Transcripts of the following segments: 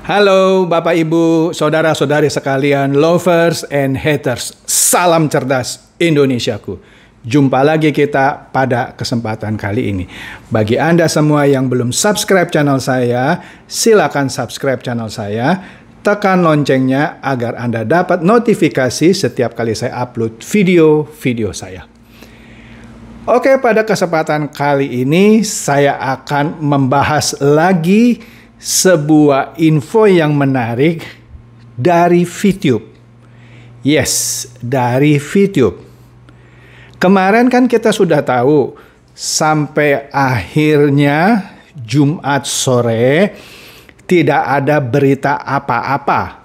Halo Bapak Ibu, saudara-saudari sekalian, lovers and haters. Salam cerdas Indonesiaku. Jumpa lagi kita pada kesempatan kali ini. Bagi Anda semua yang belum subscribe channel saya, silakan subscribe channel saya. Tekan loncengnya agar Anda dapat notifikasi setiap kali saya upload video-video saya. Oke, pada kesempatan kali ini saya akan membahas lagi sebuah info yang menarik dari VTube. Yes, dari VTube. Kemarin kan kita sudah tahu sampai akhirnya Jumat sore tidak ada berita apa-apa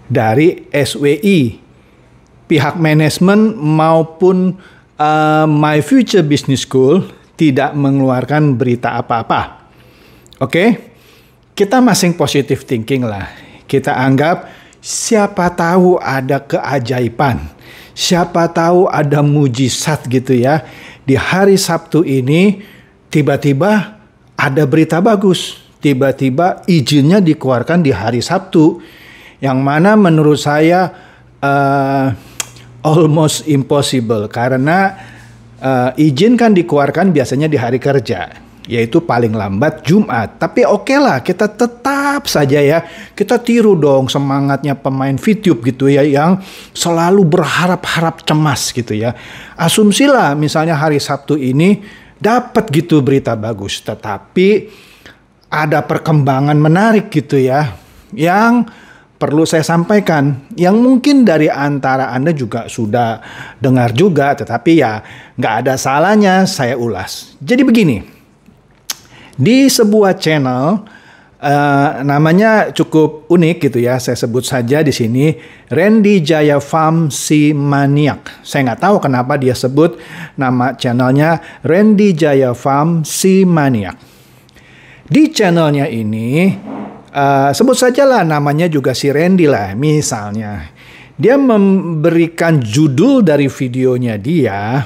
dari SWI, pihak manajemen maupun My Future Business School tidak mengeluarkan berita apa-apa. Oke? Kita masing positive thinking lah. Kita anggap siapa tahu ada keajaiban. Siapa tahu ada mujizat gitu ya. Di hari Sabtu ini tiba-tiba ada berita bagus. Tiba-tiba izinnya dikeluarkan di hari Sabtu. Yang mana menurut saya almost impossible. Karena izin kan dikeluarkan biasanya di hari kerja, yaitu paling lambat Jumat. Tapi oke lah, kita tetap saja ya, kita tiru dong semangatnya pemain VTube gitu ya, yang selalu berharap-harap cemas gitu ya. Asumsilah misalnya hari Sabtu ini dapat gitu berita bagus, tetapi ada perkembangan menarik gitu ya, yang perlu saya sampaikan, yang mungkin dari antara Anda juga sudah dengar juga, tetapi ya nggak ada salahnya saya ulas. Jadi begini. Di sebuah channel namanya cukup unik gitu ya, saya sebut saja di sini Randy Jaya Famsi Maniak. Saya nggak tahu kenapa dia sebut nama channelnya Randy Jaya Famsi Maniak. Di channelnya ini sebut sajalah namanya juga si Randy lah misalnya. Dia memberikan judul dari videonya dia.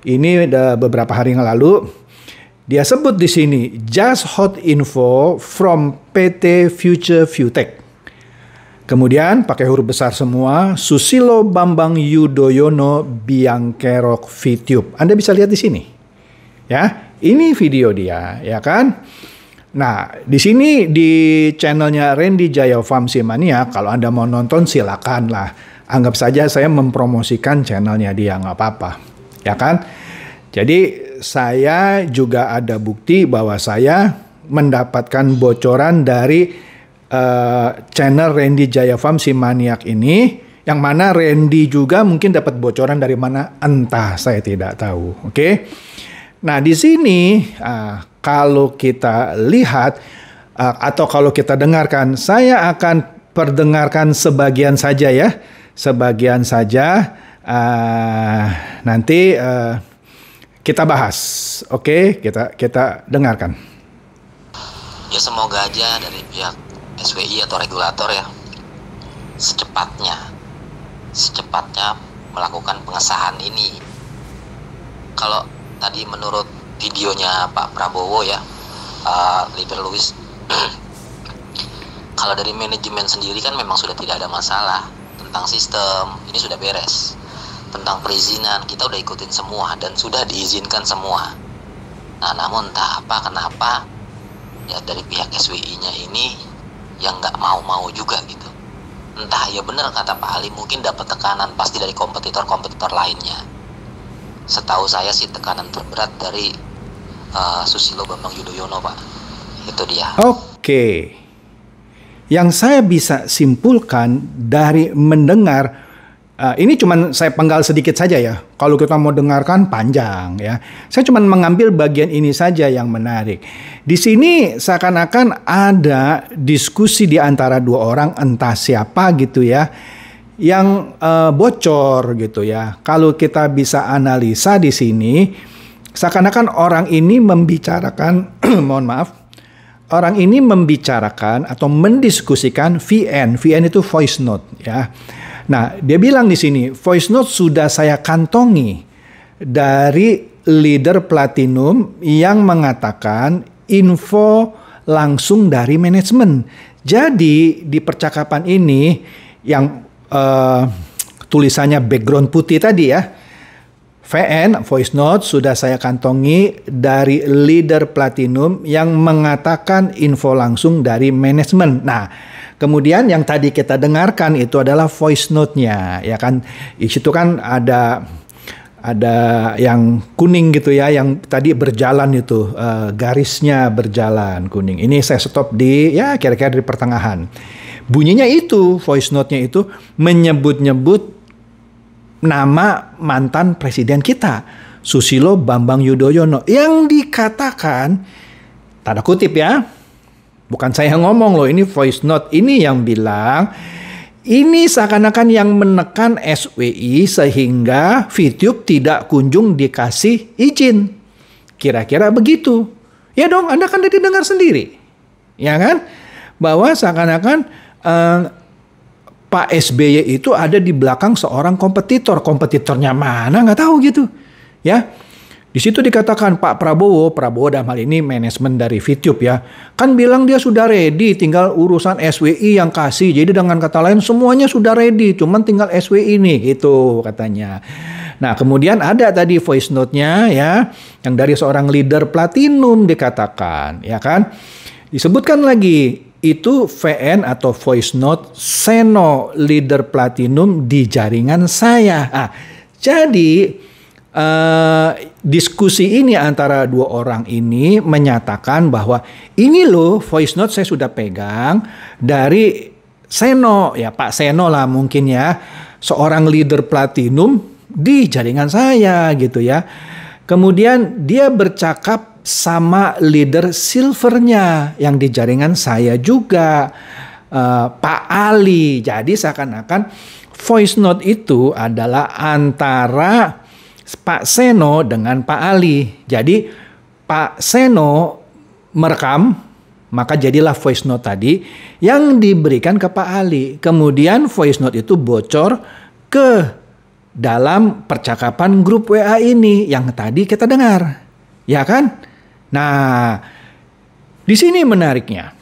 Ini udah beberapa hari yang lalu. Dia sebut di sini, just hot info from PT Future Viewtech. Kemudian pakai huruf besar semua, Susilo Bambang Yudhoyono Biangkerok VTube. Anda bisa lihat di sini. Ya, ini video dia, ya kan? Nah, di sini di channelnya Randy Jaya Famsi Mania, kalau Anda mau nonton silakan lah. Anggap saja saya mempromosikan channelnya dia, nggak apa-apa. Ya kan? Jadi saya juga ada bukti bahwa saya mendapatkan bocoran dari channel Randy Jaya Famsi Maniak ini, yang mana Randy juga mungkin dapat bocoran dari mana entah, saya tidak tahu. Oke. Nah, di sini kalau kita lihat atau kalau kita dengarkan, saya akan perdengarkan sebagian saja ya. Sebagian saja nanti kita bahas, oke? Kita dengarkan. Ya semoga aja dari pihak SWI atau regulator ya secepatnya melakukan pengesahan ini. Kalau tadi menurut videonya Pak Prabowo ya, Liber Louis, kalau dari manajemen sendiri kan memang sudah tidak ada masalah tentang sistem, ini sudah beres. Tentang perizinan kita udah ikutin semua dan sudah diizinkan semua. Nah, namun entah apa kenapa ya dari pihak SWI-nya ini yang nggak mau juga gitu. Entah ya benar kata Pak Ali, mungkin dapat tekanan pasti dari kompetitor lainnya. Setahu saya sih tekanan terberat dari Susilo Bambang Yudhoyono, Pak. Itu dia. Oke. Yang saya bisa simpulkan dari mendengar, ini cuman saya penggal sedikit saja ya. Kalau kita mau dengarkan panjang ya. Saya cuman mengambil bagian ini saja yang menarik. Di sini seakan-akan ada diskusi di antara dua orang, entah siapa gitu ya, yang bocor gitu ya. Kalau kita bisa analisa di sini, seakan-akan orang ini membicarakan, mohon maaf, orang ini membicarakan atau mendiskusikan VN. VN itu voice note ya. Nah, dia bilang di sini, voice note sudah saya kantongi dari leader Platinum yang mengatakan info langsung dari manajemen. Jadi di percakapan ini yang tulisannya background putih tadi ya, VN, voice note, sudah saya kantongi dari leader Platinum yang mengatakan info langsung dari manajemen. Nah, kemudian yang tadi kita dengarkan itu adalah voice note-nya, ya kan? Di situ kan ada yang kuning gitu ya, yang tadi berjalan itu, garisnya berjalan kuning. Ini saya stop di ya kira-kira di pertengahan. Bunyinya itu, voice note-nya itu menyebut-nyebut nama mantan presiden kita, Susilo Bambang Yudhoyono, yang dikatakan, tanda kutip ya, bukan saya yang ngomong loh, ini voice note ini yang bilang, ini seakan-akan yang menekan SWI sehingga VTube tidak kunjung dikasih izin. Kira-kira begitu. Ya dong, Anda kan tadi dengar sendiri. Ya kan? Bahwa seakan-akan Pak SBY itu ada di belakang seorang kompetitor. Kompetitornya mana nggak tahu gitu. Ya. Di situ dikatakan Pak Prabowo dalam hal ini manajemen dari VTube ya, kan bilang dia sudah ready, tinggal urusan SWI yang kasih. Jadi dengan kata lain semuanya sudah ready, cuman tinggal SWI nih gitu katanya. Nah kemudian ada tadi voice note-nya ya, yang dari seorang leader Platinum dikatakan, ya kan, disebutkan lagi itu VN atau voice note Seno leader Platinum di jaringan saya. Jadi diskusi ini antara dua orang ini menyatakan bahwa ini loh voice note saya sudah pegang dari Seno, ya Pak Seno lah mungkin ya, seorang leader Platinum di jaringan saya gitu ya. Kemudian dia bercakap sama leader silvernya yang di jaringan saya juga, Pak Ali. Jadi seakan-akan voice note itu adalah antara Pak Seno dengan Pak Ali. Jadi Pak Seno merekam, maka jadilah voice note tadi yang diberikan ke Pak Ali. Kemudian voice note itu bocor ke dalam percakapan grup WA ini yang tadi kita dengar. Ya kan? Nah, di sini menariknya.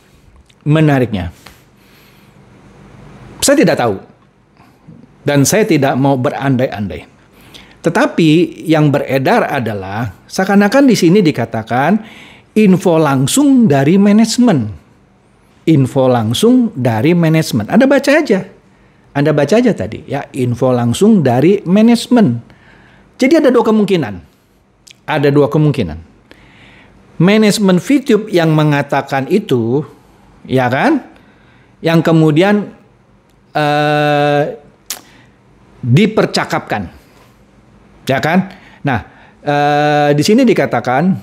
Saya tidak tahu. Dan saya tidak mau berandai-andai. Tetapi yang beredar adalah seakan-akan di sini dikatakan info langsung dari manajemen. Info langsung dari manajemen. Anda baca aja tadi ya, info langsung dari manajemen. Jadi ada dua kemungkinan. Manajemen VTube yang mengatakan itu, ya kan? Yang kemudian dipercakapkan. Ya kan? Nah, di sini dikatakan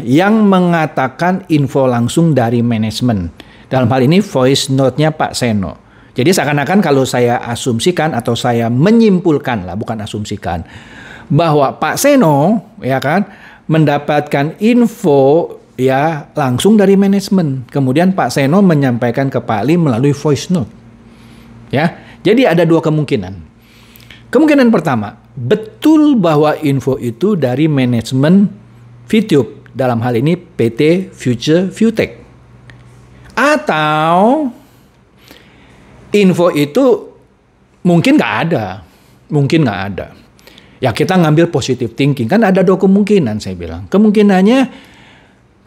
yang mengatakan info langsung dari manajemen. Dalam hal ini voice note-nya Pak Seno. Jadi seakan-akan kalau saya asumsikan atau saya menyimpulkan lah, bukan asumsikan, bahwa Pak Seno ya kan mendapatkan info ya langsung dari manajemen. Kemudian Pak Seno menyampaikan ke Pak Ali melalui voice note. Ya. Jadi ada dua kemungkinan. Kemungkinan pertama, betul bahwa info itu dari manajemen VTube, dalam hal ini PT Future Viewtech. Atau info itu mungkin nggak ada. Ya kita ngambil positive thinking, kan ada dua kemungkinan saya bilang. Kemungkinannya,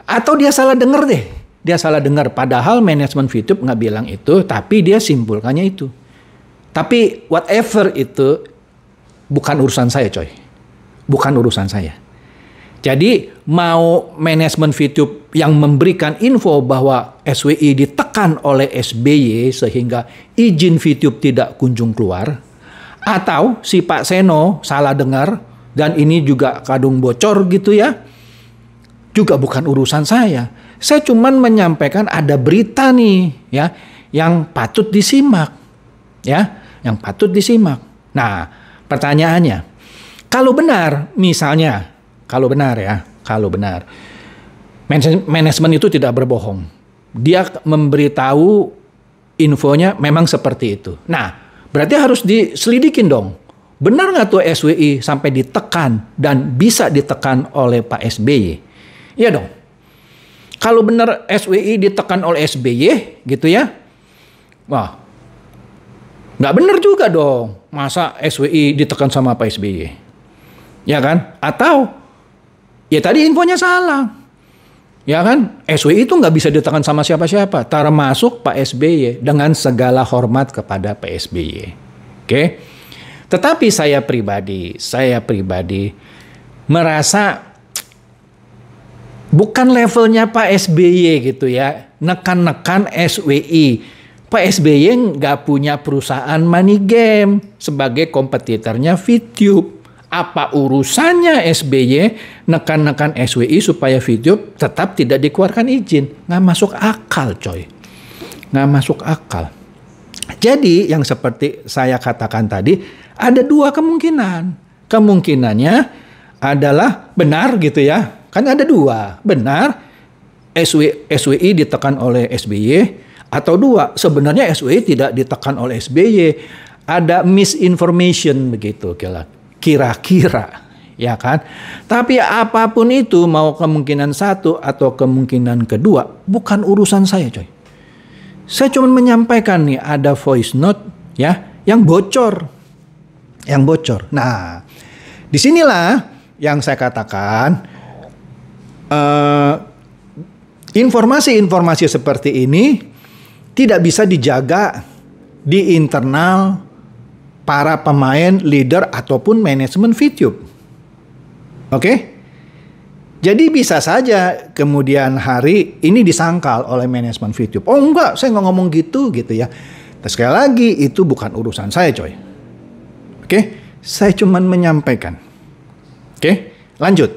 atau dia salah dengar deh. Dia salah dengar, padahal manajemen VTube nggak bilang itu, tapi dia simpulkannya itu. Tapi whatever itu, bukan urusan saya coy. Bukan urusan saya. Jadi mau manajemen VTube yang memberikan info bahwa SWI ditekan oleh SBY sehingga izin VTube tidak kunjung keluar. Atau si Pak Seno salah dengar dan ini juga kadung bocor gitu ya. Juga bukan urusan saya. Saya cuman menyampaikan ada berita nih ya yang patut disimak. Ya, yang patut disimak. Nah, pertanyaannya, kalau benar manajemen itu tidak berbohong, dia memberitahu infonya memang seperti itu. Nah, berarti harus diselidikin dong. Benar nggak tuh SWI sampai ditekan dan bisa ditekan oleh Pak SBY? Iya dong. Kalau benar SWI ditekan oleh SBY gitu ya, wah nggak benar juga dong. Masa SWI ditekan sama Pak SBY? Ya kan? Atau ya tadi infonya salah. Ya kan? SWI itu nggak bisa ditekan sama siapa-siapa, termasuk Pak SBY, dengan segala hormat kepada Pak SBY. Oke? Tetapi saya pribadi merasa bukan levelnya Pak SBY gitu ya, nekan-nekan SWI. Pak SBY nggak punya perusahaan money game sebagai kompetitornya VTube. Apa urusannya SBY nekan-nekan SWI supaya VTube tetap tidak dikeluarkan izin? Nggak masuk akal, coy. Nggak masuk akal. Jadi yang seperti saya katakan tadi, ada dua kemungkinan. Kemungkinannya adalah benar gitu ya. Kan ada dua. Benar SWI ditekan oleh SBY, atau dua, sebenarnya SWI tidak ditekan oleh SBY. Ada misinformation begitu kira-kira, ya kan? Tapi apapun itu, mau kemungkinan satu atau kemungkinan kedua, bukan urusan saya, coy. Saya cuma menyampaikan nih, ada voice note ya yang bocor. Nah, disinilah yang saya katakan informasi-informasi seperti ini tidak bisa dijaga di internal para pemain, leader, ataupun manajemen VTube. Oke? Jadi bisa saja kemudian hari ini disangkal oleh manajemen VTube. Oh enggak, saya nggak ngomong gitu ya. Terus sekali lagi, itu bukan urusan saya, coy. Oke? Saya cuman menyampaikan. Oke? Lanjut.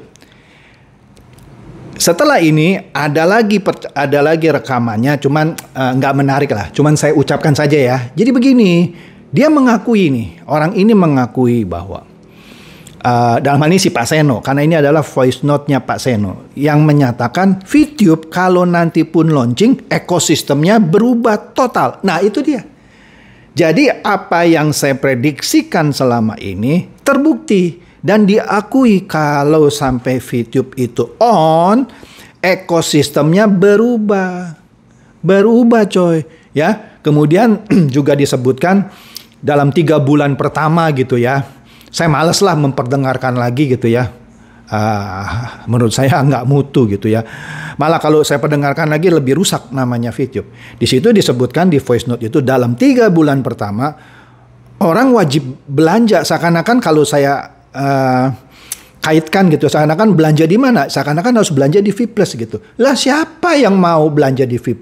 Setelah ini ada lagi rekamannya, cuman nggak menarik lah. Cuman saya ucapkan saja ya. Jadi begini. Dia mengakui nih, orang ini mengakui bahwa dalam hal ini si Pak Seno, karena ini adalah voice note-nya Pak Seno, yang menyatakan VTube kalau nanti pun launching, ekosistemnya berubah total. Nah itu dia. Jadi apa yang saya prediksikan selama ini terbukti dan diakui, kalau sampai VTube itu on, ekosistemnya berubah coy. Ya, kemudian juga disebutkan dalam 3 bulan pertama gitu ya. Saya males lah memperdengarkan lagi gitu ya. Menurut saya nggak mutu gitu ya. Malah kalau saya perdengarkan lagi lebih rusak namanya VTube. Di situ disebutkan di voice note itu dalam 3 bulan pertama orang wajib belanja. Seakan-akan kalau saya kaitkan gitu, seakan-akan belanja di mana? Seakan-akan harus belanja di V+ gitu. Lah siapa yang mau belanja di V+?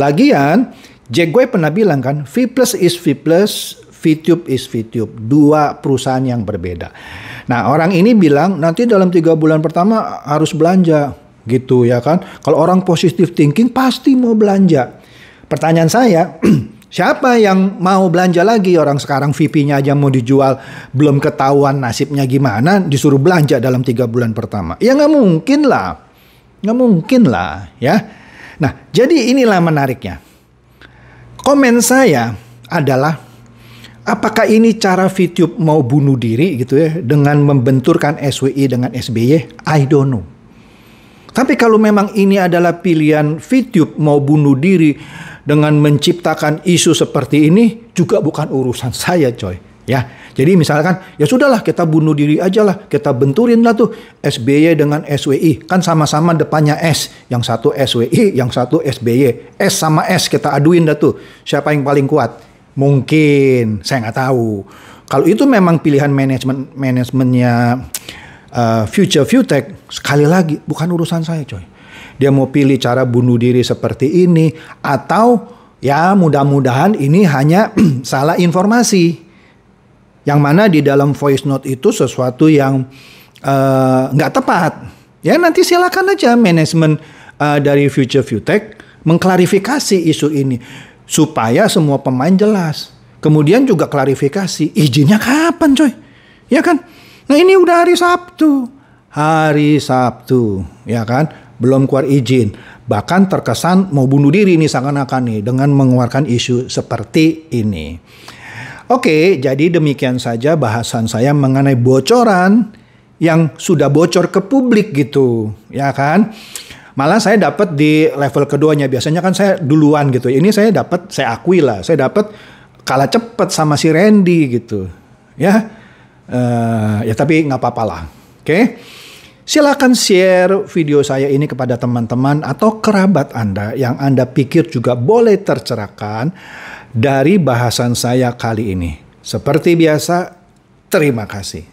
Lagian Jack Gue pernah bilang kan, V+ is V+, VTube is VTube. 2 perusahaan yang berbeda. Nah orang ini bilang nanti dalam 3 bulan pertama harus belanja gitu ya kan. Kalau orang positive thinking pasti mau belanja. Pertanyaan saya, siapa yang mau belanja lagi? Orang sekarang VP-nya aja mau dijual, belum ketahuan nasibnya gimana, disuruh belanja dalam 3 bulan pertama. Ya nggak mungkin lah ya. Nah jadi inilah menariknya. Komen saya adalah, apakah ini cara VTube mau bunuh diri gitu ya, dengan membenturkan SWI dengan SBY? I don't know. Tapi kalau memang ini adalah pilihan VTube mau bunuh diri dengan menciptakan isu seperti ini, juga bukan urusan saya, coy. Ya, jadi misalkan ya sudahlah kita bunuh diri aja lah, kita benturin lah tuh SBY dengan SWI, kan sama-sama depannya S, yang satu SWI, yang satu SBY, S sama S kita aduin dah tuh, siapa yang paling kuat? Mungkin, saya nggak tahu. Kalau itu memang pilihan manajemennya Future ViewTech, sekali lagi bukan urusan saya, coy. Dia mau pilih cara bunuh diri seperti ini, atau ya mudah-mudahan ini hanya salah informasi. Yang mana di dalam voice note itu sesuatu yang nggak tepat. Ya nanti silakan aja manajemen dari Future ViewTech mengklarifikasi isu ini. Supaya semua pemain jelas. Kemudian juga klarifikasi, izinnya kapan coy? Ya kan? Nah ini udah hari Sabtu. Ya kan? Belum keluar izin. Bahkan terkesan mau bunuh diri nih seakan-akan nih dengan mengeluarkan isu seperti ini. Oke, jadi demikian saja bahasan saya mengenai bocoran yang sudah bocor ke publik gitu, ya kan? Malah saya dapat di level keduanya. Biasanya kan saya duluan gitu. Ini saya dapat, saya akui lah, saya dapat kalah cepet sama si Randy gitu. Ya, ya tapi nggak apa-apa lah. Oke. Silakan share video saya ini kepada teman-teman atau kerabat Anda yang Anda pikir juga boleh tercerahkan dari bahasan saya kali ini. Seperti biasa, terima kasih.